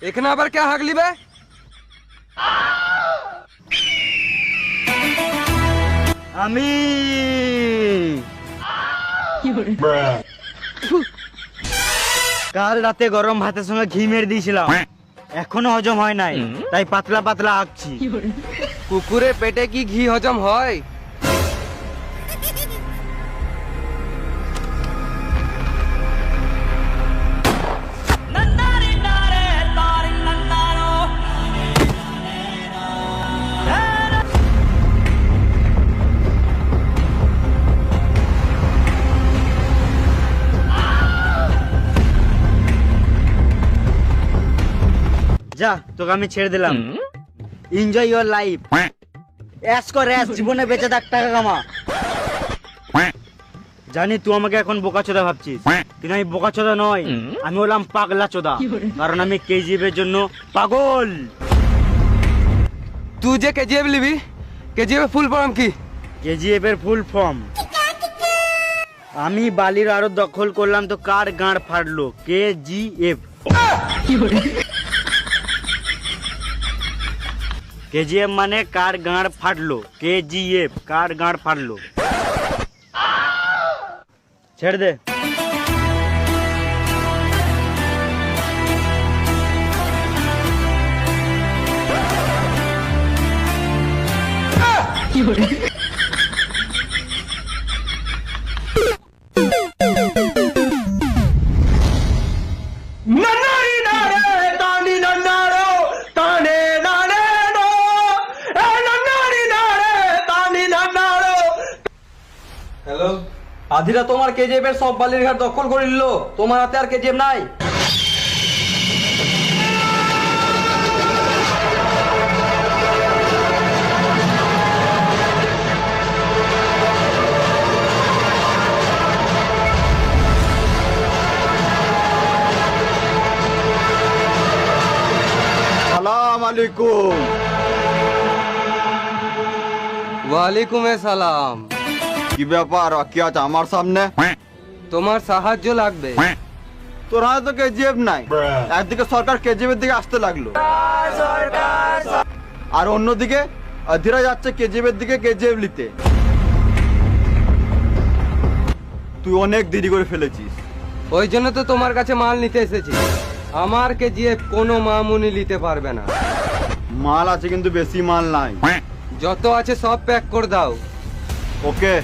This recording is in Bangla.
এখানে আবার কে হাগলি বে? আমি কাল রাতে গরম ভাতের সঙ্গে ঘি মেরে দিয়েছিলাম, এখনো হজম হয় নাই, তাই পাতলা পাতলা হাঁকছি। কুকুরের পেটে কি ঘি হজম হয়? যা, তোকে আমি ছেড়ে দিলাম। এনজয় ইওর লাইফ, অ্যাশ কর অ্যাশ, জীবনে বেঁচে থাক, টাকা কামা। জানি তুই আমাকে এখন বোকাচোদা ভাবছিস, কিন্তু আমি বোকাচোদা নয়, আমি হলাম পাগলা চোদা, কারণ আমি কেজিএফ এর জন্য পাগল। তুই যে কেজিএফ লিবি, কেজিএফ ফুল ফর্ম কি? কেজিএফ এর ফুল ফর্ম, আমি বালির আরো দখল করলাম তো কার গাঁড় ফাটলো, কেজিএফ। কেজিএফ মানে কার গাঁড় ফাটলো, কেজিএফ কার গাঁড় ফাটলো। ছেড়ে দে। হ্যালো, আধিরা তোমার কেজিএফ এর সব বালির ঘাট দখল করে নিল, তোমার হাতে আর কেজিএফ নাই। সালাম আলাইকুম। ওয়ালাইকুম আসসালাম। কি ব্যাপার, কি আছে আমার সামনে? তোমার সাহায্য লাগবে। তোর হাতে তো কেজিএফ নাই, একদিকে সরকার কেজিএফ এর দিকে আসতে লাগলো, আর অন্যদিকে অধীরা যাচ্ছে কেজিএফ এর দিকে কেজিএফ নিতে। তুই অনেক দেরি করে ফেলেছিস। ওই জন্য তো তোমার কাছে মাল নিতে এসেছি। আমার কেজিএফ কোনো মামুনি নিতে পারবে না। মাল আছে কিন্তু বেশি মাল নাই। যত আছে সব প্যাক করে দাও। ওকে।